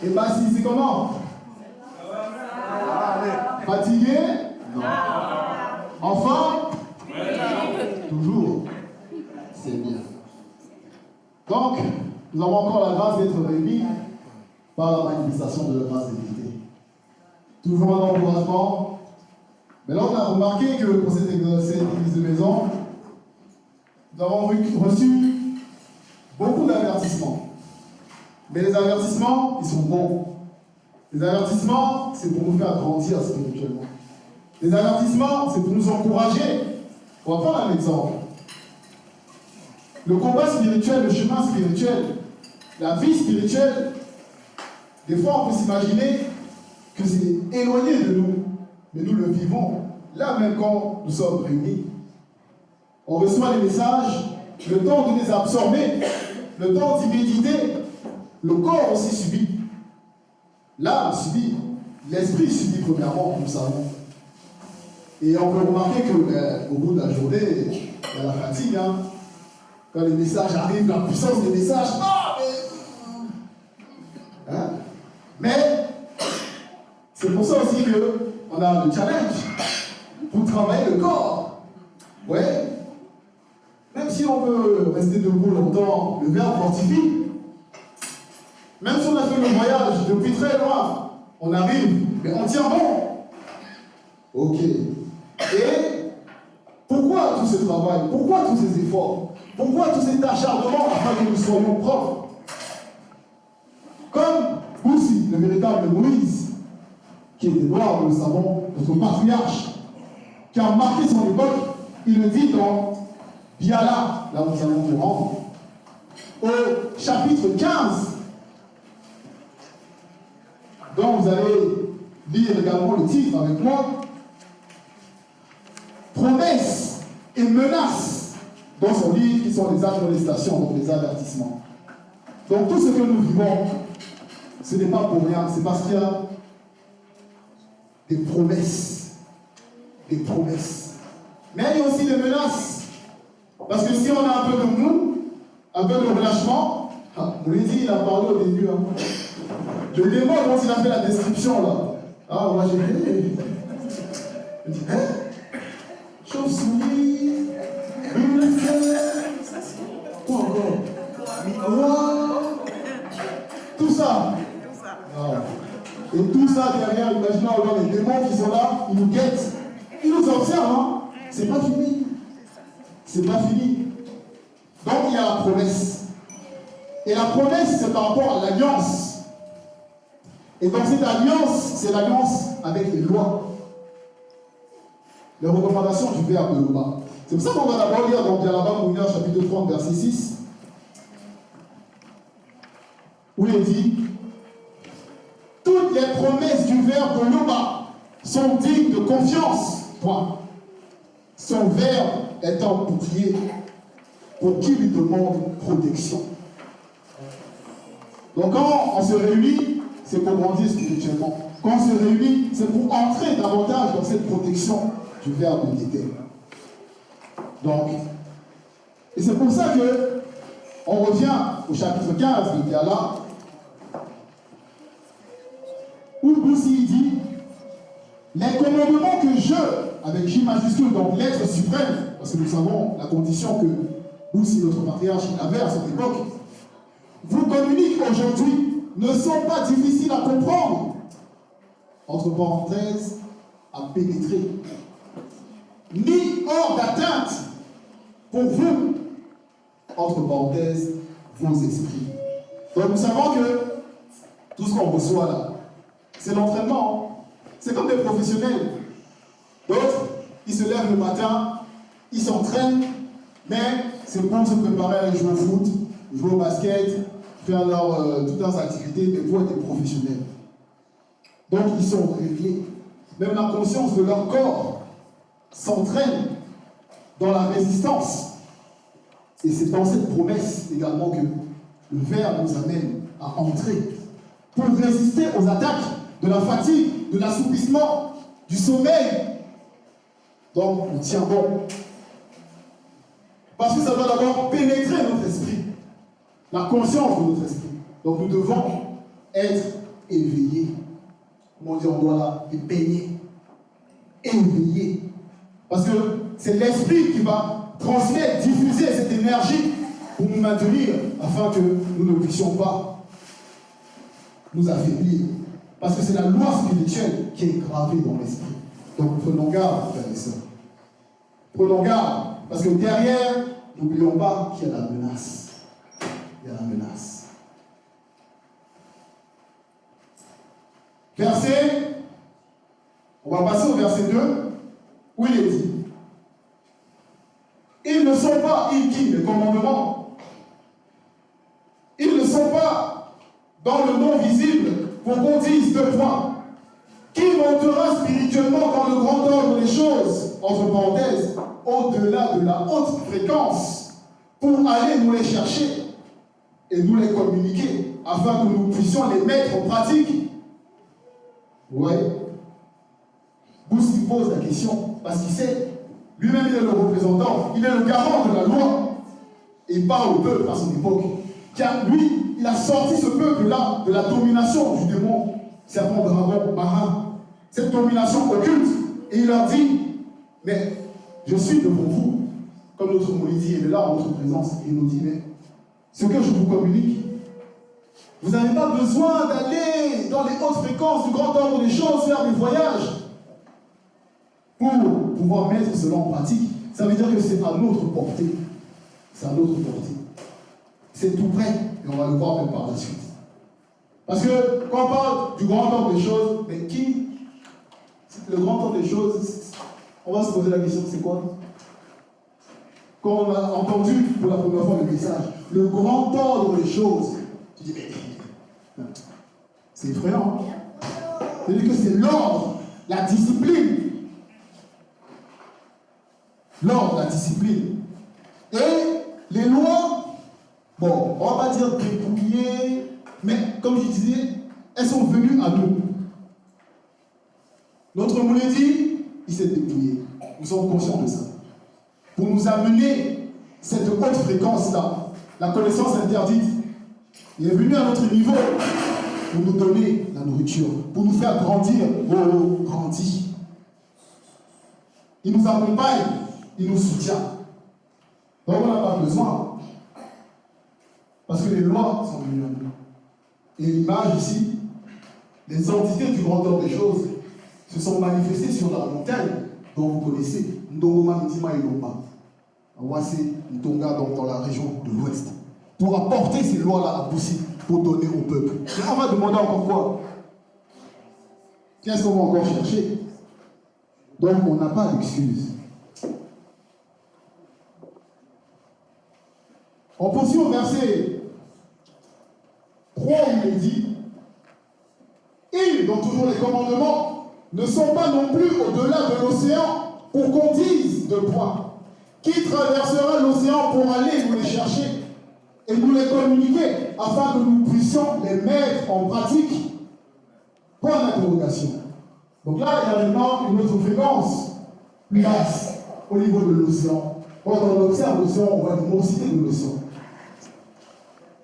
Et Bassi, c'est comment? Fatigué? Non. Enfin? Toujours. C'est bien. Donc, nous avons encore la grâce d'être réunis par la manifestation de la grâce d'unité. Toujours un encouragement. Mais là, on a remarqué que pour cette église de maison, nous avons reçu beaucoup d'avertissements. Mais les avertissements, ils sont bons. Les avertissements, c'est pour nous faire grandir spirituellement. Les avertissements, c'est pour nous encourager. On va prendre un exemple. Le combat spirituel, le chemin spirituel, la vie spirituelle, des fois on peut s'imaginer que c'est éloigné de nous. Mais nous le vivons, là même quand nous sommes réunis. On reçoit les messages, le temps de les absorber, le temps d'y méditer, le corps aussi subit. L'âme subit, l'esprit subit premièrement, nous savons. Et on peut remarquer qu'au bout de la journée, il y a la fatigue. Hein. Quand les messages arrivent, la puissance des messages, mais c'est pour ça aussi qu'on a le challenge pour travailler le corps. Ouais. Même si on peut rester debout longtemps, le verbe fortifie. Même si on a fait le voyage depuis très loin, on arrive, mais on tient bon. Ok. Et pourquoi tout ce travail? Pourquoi tous ces efforts? Pourquoi tout cet acharnement afin que nous soyons propres? Comme Boussi, le véritable Moïse, qui était noir, nous le savons, notre patriarche, qui a marqué son époque, il le dit dans Biala, là où nous allons nous rendre, au chapitre 15, dont vous allez lire également le titre avec moi. Promesses et menaces dans son livre qui sont les admonestations, donc les avertissements. Donc tout ce que nous vivons, ce n'est pas pour rien, c'est parce qu'il y a des promesses. Des promesses. Mais il y a aussi des menaces. Parce que si on a un peu de mou, un peu de relâchement, vous l'avez dit, il a parlé au début. Hein. Le démon, quand il a fait la description là, moi j'ai dit, il dit, chauve-souris, quoi encore? Miroir, tout ça. Et tout ça derrière, imaginez alors les démons qui sont là, ils nous guettent, ils nous observent, hein. C'est pas fini. C'est pas fini. Donc il y a la promesse. Et la promesse, c'est par rapport à l'alliance. Et dans cette alliance, c'est l'alliance avec les lois. Les recommandations du verbe de Loba. C'est pour ça qu'on va d'abord lire dans Bialaba Mouina, chapitre 30, verset 6, où il est dit: toutes les promesses du verbe de Loba sont dignes de confiance. Point. Son verbe est un bouclier pour qui lui demande protection. Donc quand on se réunit, c'est pour grandir spirituellement. Quand on se réunit, c'est pour entrer davantage dans cette protection du verbe d'unité. Donc, et c'est pour ça que on revient au chapitre 15 de Biala, où Boussi dit: les commandements que je, avec J majuscule, donc l'être suprême, parce que nous savons la condition que Boussi, notre patriarche, avait à cette époque, vous communiquent aujourd'hui, ne sont pas difficiles à comprendre, entre parenthèses, à pénétrer, ni hors d'atteinte pour vous, entre parenthèses, vos esprits. Donc nous savons que tout ce qu'on reçoit là, c'est l'entraînement. C'est comme des professionnels. D'autres, ils se lèvent le matin, ils s'entraînent, mais c'est pour se préparer à aller jouer au foot, jouer au basket, faire toutes leurs activités, mais pour être professionnels. Donc ils sont réglés. Même la conscience de leur corps s'entraîne dans la résistance. Et c'est dans cette promesse également que le Verbe nous amène à entrer pour résister aux attaques de la fatigue, de l'assouplissement, du sommeil. Donc on tient bon. Parce que ça doit d'abord pénétrer notre esprit, la conscience de notre esprit. Donc nous devons être éveiller. Comment dire, on doit là les peigner. Éveiller. Parce que c'est l'esprit qui va transmettre, diffuser cette énergie pour nous maintenir afin que nous ne puissions pas nous affaiblir. Parce que c'est la loi spirituelle qui est gravée dans l'esprit. Donc prenons garde, frères et sœurs. Prenons garde. Parce que derrière, n'oublions pas qu'il y a la menace. Il y a la menace. Verset, on va passer au verset 2, où il est dit: ils ne sont pas, les commandements, ils ne sont pas dans le non visible pour qu'on dise 2 points. Qui montera spirituellement dans le grand ordre des choses, entre parenthèses, au-delà de la haute fréquence, pour aller nous les chercher et nous les communiquer, afin que nous puissions les mettre en pratique. Vous voyez? Bousse lui pose la question, parce qu'il sait, lui-même il est le représentant, il est le garant de la loi, et il parle au peuple à son époque, car lui, il a sorti ce peuple-là de la domination du démon, serpent, dragon, marin, cette domination occulte, et il leur dit: mais je suis devant vous, comme notre Moïse dit, il est là en notre présence, et il nous dit: mais ce que je vous communique, vous n'avez pas besoin d'aller dans les hautes fréquences du grand ordre des choses, faire des voyages, pour pouvoir mettre cela en pratique. Ça veut dire que c'est à notre portée. C'est à notre portée. C'est tout près, et on va le voir même par la suite. Parce que quand on parle du grand ordre des choses, mais qui? Le grand ordre des choses, on va se poser la question, c'est quoi? Quand on a entendu pour la première fois le message, le grand ordre des choses, tu dis, mais c'est effrayant. C'est-à-dire que c'est l'ordre, la discipline. L'ordre, la discipline. Et les lois, bon, on ne va pas dire dépouillées, mais comme je disais, elles sont venues à nous. Notre Mouledi, il s'est dépouillé. Nous sommes conscients de ça. Pour nous amener cette haute fréquence-là, la connaissance interdite, il est venu à notre niveau pour nous donner la nourriture, pour nous faire grandir. Oh, grandis. Il nous accompagne, il nous soutient. Donc on n'a pas besoin. Parce que les lois sont venues à nous. Et l'image ici, les entités du grand ordre des choses se sont manifestées sur la montagne dont vous connaissez, Ndongoma, Mitima et Lomba. Voici Ndonga dans la région de l'Ouest. Pour apporter ces lois-là à Boussi, pour donner au peuple. Et on va demander encore quoi? Qu'est-ce qu'on va encore chercher? Donc on n'a pas d'excuse. On poursuit au verset 3 où il est dit: ils, dont toujours les commandements, ne sont pas non plus au-delà de l'océan pour qu'on dise 2 points. Qui traversera l'océan pour aller nous les chercher et nous les communiquer afin que nous puissions les mettre en pratique? Point d'interrogation. Donc là, il y a maintenant une autre fréquence plus basse au niveau de l'océan. Quand on observe l'océan, on voit l'immensité de l'océan.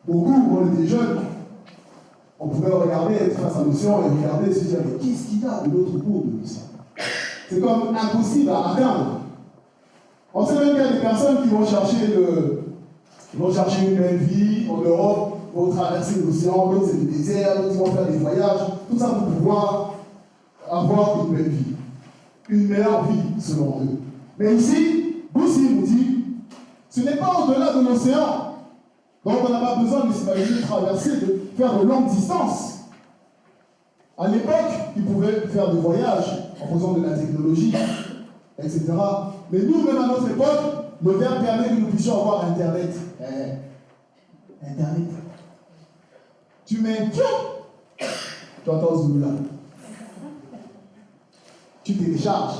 Beaucoup, quand on était jeunes, on pouvait regarder, être face à l'océan et regarder et se dire: mais qu'est-ce qu'il y a de l'autre bout de l'océan? C'est comme impossible à atteindre. On sait même qu'il y a des personnes qui vont chercher une belle vie en Europe pour traverser l'océan, d'autres c'est le désert, d'autres vont faire des voyages, tout ça pour pouvoir avoir une belle vie, une meilleure vie selon eux. Mais ici, Boussi nous dit, ce n'est pas au-delà de l'océan. Donc on n'a pas besoin de s'imaginer traverser, de faire de longues distances. À l'époque, ils pouvaient faire des voyages en faisant de la technologie, etc. Mais nous, même à notre époque, le verbe permet que nous puissions avoir Internet. Internet. Tu mets tu entends ce bout-là. Tu télécharges.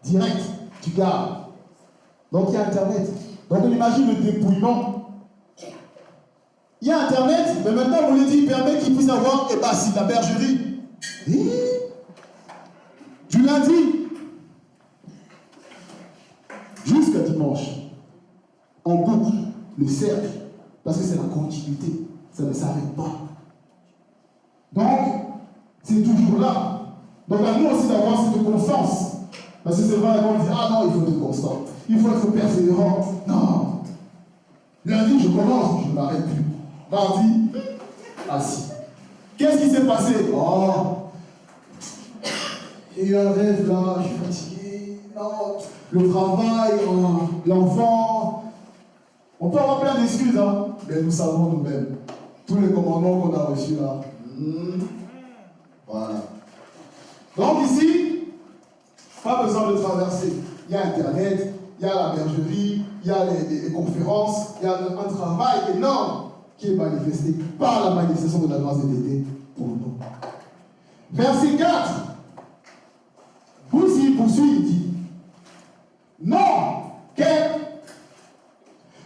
Direct, tu gardes. Donc il y a Internet. Donc on imagine le dépouillement. Il y a Internet, mais maintenant on lui dit permet qu'il puisse avoir si la bergerie. Du lundi jusqu'à dimanche, en boucle, le cercle, parce que c'est la continuité, ça ne s'arrête pas. Donc, c'est toujours là. Donc à nous aussi d'avoir cette constance. Parce que c'est vrai qu'on dit, ah non, il faut être constant, il faut être persévérant. Non. Lundi, je commence, je ne m'arrête plus. Mardi, assis. Qu'est-ce qui s'est passé? Oh, j'ai eu un rêve là, je suis fatigué. Non, le travail, l'enfant. On peut avoir plein d'excuses, hein, mais nous savons nous-mêmes. Tous les commandements qu'on a reçus là. Voilà. Donc ici, pas besoin de traverser. Il y a Internet, il y a la bergerie, il y a les conférences, il y a un travail énorme qui est manifesté par la manifestation de la grâce de Dédé pour nous. Verset 4. Bouzi poursuit, il dit, non, quel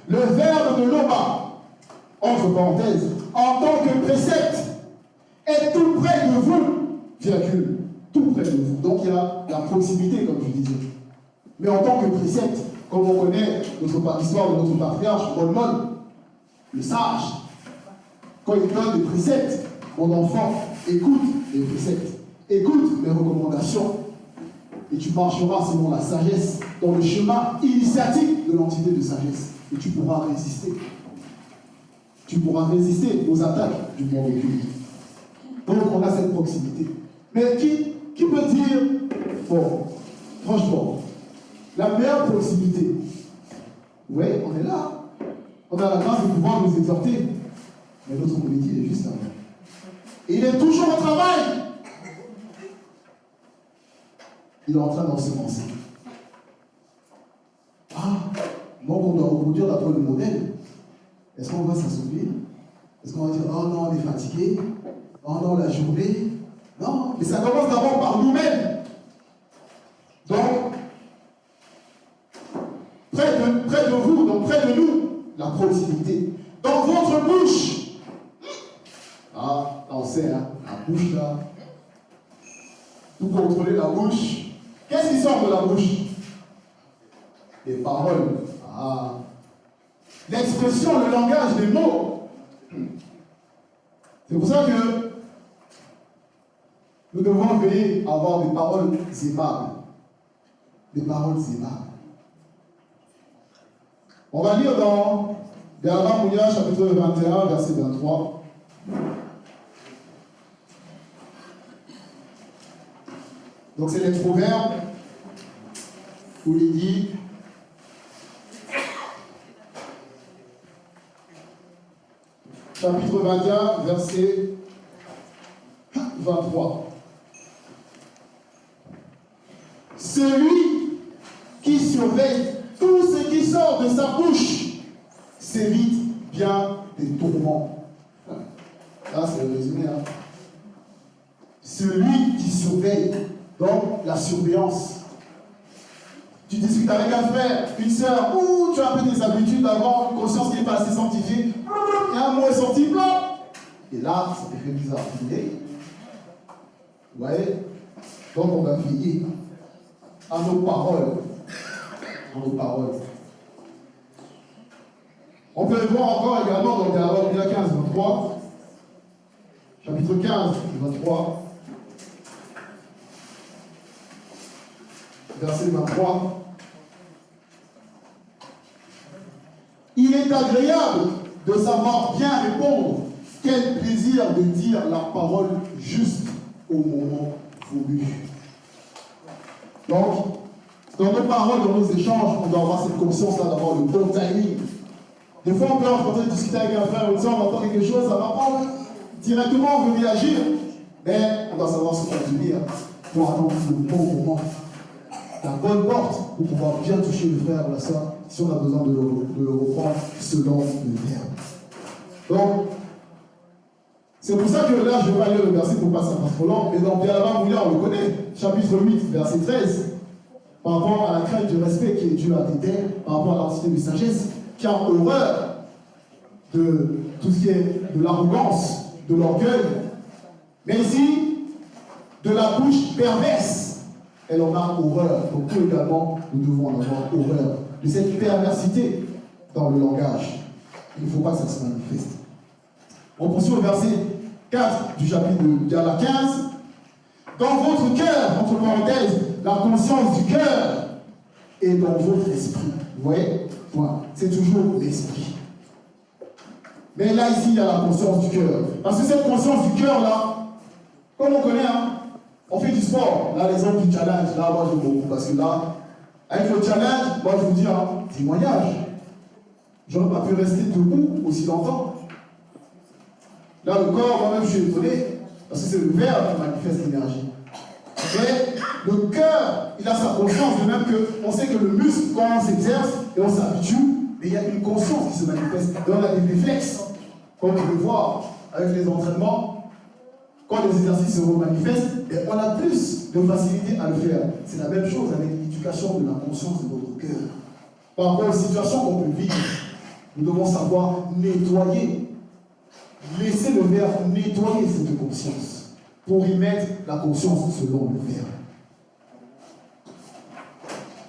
le verbe de Loba, entre parenthèses, en tant que précepte, est tout près de vous, virgule, tout près de vous. Donc il y a la proximité, comme je disais. Mais en tant que précepte, comme on connaît l'histoire de notre patriarche, Molmon, le sage, quand il donne des préceptes, mon enfant, écoute les préceptes, écoute les recommandations, et tu marcheras selon la sagesse, dans le chemin initiatique de l'entité de sagesse, et tu pourras résister. Tu pourras résister aux attaques du monde occulte. Donc on a cette proximité. Mais qui peut dire, bon, franchement, la meilleure proximité, oui, on est là. On a la grâce de pouvoir nous exhorter. Mais notre comédie est juste là. Et il est toujours au travail. Il est en train d'ensemencer. Ah, donc on doit reproduire d'après le modèle. Est-ce qu'on va s'assoupir? Est-ce qu'on va dire, oh non, on est fatigué? Oh non, la journée? Non, mais ça commence d'abord par nous-mêmes. Donc, près de vous, donc près de nous, la proximité. Dans votre bouche. Ah, là on sait, hein, la bouche là. Vous contrôlez la bouche. Qu'est-ce qui sort de la bouche? Les paroles. Ah. L'expression, le langage, les mots. C'est pour ça que nous devons veiller à avoir des paroles aimables. Des paroles aimables. On va lire dans Bernard Mounia, chapitre 21, verset 23. Donc c'est les proverbes où il dit chapitre 21, verset 23. Celui qui surveille tout ce qui sort de sa bouche s'évite bien des tourments. Là, c'est le résumé. Hein. Celui qui surveille, donc la surveillance. Tu discutes avec un frère, une soeur, ou tu as un peu des habitudes d'avoir une conscience qui n'est pas assez sanctifiée, et un mot est sorti blanc. Et là, ça te fait bizarre. Vous voyez? Donc on va veiller à nos paroles. À nos paroles. On peut le voir encore également dans Deutéronome 15, 23. Chapitre 15, 23. Verset 23. Il est agréable de savoir bien répondre. Quel plaisir de dire la parole juste au moment voulu. Donc, dans nos paroles, dans nos échanges, on doit avoir cette conscience-là d'avoir le bon timing. Des fois, on peut rencontrer, discuter avec un frère, on entend quelque chose, ça va pas directement, on veut réagir. Mais on doit savoir se contenir pour attendre le bon moment. La bonne porte pour pouvoir bien toucher le frère ou la soeur si on a besoin de le reprendre selon le terme. Donc, c'est pour ça que là, je vais pas lire le verset pour passer un peu trop long, mais dans Pierre Mouillard, on le connaît, chapitre 8, verset 13, par rapport à la crainte du respect qui est due à Dédé, par rapport à l'entité de sagesse, qui a horreur de tout ce qui est de l'arrogance, de l'orgueil, mais ici, de la bouche perverse, elle en a horreur. Donc nous également, nous devons en avoir horreur de cette perversité dans le langage. Il ne faut pas que ça se manifeste. On poursuit au verset 4 du chapitre de Galates 15. dans votre cœur, entre parenthèses, la conscience du cœur est dans votre esprit. Vous voyez? Voilà. C'est toujours l'esprit. Mais là, ici, il y a la conscience du cœur. Parce que cette conscience du cœur, là, comme on connaît, hein, on fait du sport. Là, l'exemple du challenge, là, moi, je beaucoup. Parce que là, avec le challenge, moi, je vous dis, hein, témoignage. J'aurais pas pu rester debout aussi longtemps. Là, le corps, moi-même, je suis étonné. Parce que c'est le verbe qui manifeste l'énergie. Mais le cœur, il a sa conscience, de même qu'on sait que le muscle, quand on s'exerce et on s'habitue, mais il y a une conscience qui se manifeste. Et on a des réflexes, comme on peut le voir avec les entraînements. Quand les exercices se manifestent, on a plus de facilité à le faire. C'est la même chose avec l'éducation de la conscience de votre cœur. Par rapport aux situations qu'on peut vivre, nous devons savoir nettoyer, laisser le verbe nettoyer cette conscience pour y mettre la conscience selon le verbe.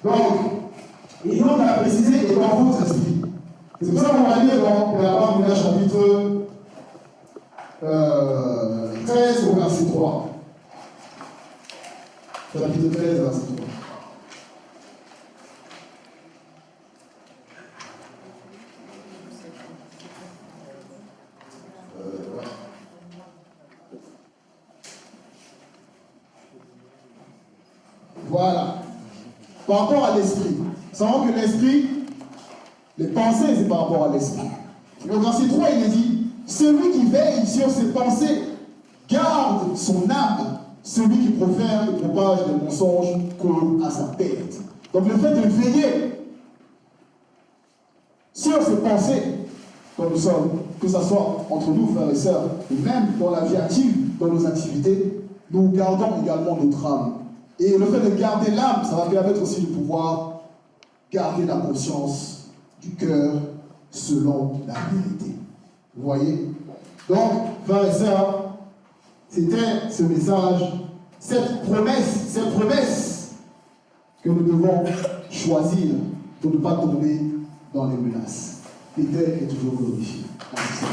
Donc, et on a précisé et dans votre esprit. C'est pour ça qu'on va lire dans la Parole chapitre 13 au verset 3. Chapitre 13, verset 3. Voilà. Par rapport à l'esprit. Savons que l'esprit, les pensées, c'est par rapport à l'esprit. Le verset 3, il est dit, celui qui veille sur ses pensées garde son âme. Celui qui profère et propage des mensonges court à sa perte. Donc le fait de veiller sur ses pensées, quand nous sommes, que ce soit entre nous, frères et sœurs, ou même dans la vie active, dans nos activités, nous gardons également notre âme. Et le fait de garder l'âme, ça va permettre aussi de pouvoir garder la conscience du cœur selon la vérité. Vous voyez? Donc, frères et sœurs, c'était ce message, cette promesse que nous devons choisir pour ne pas tomber dans les menaces. L'Éternel est toujours glorifié. Merci.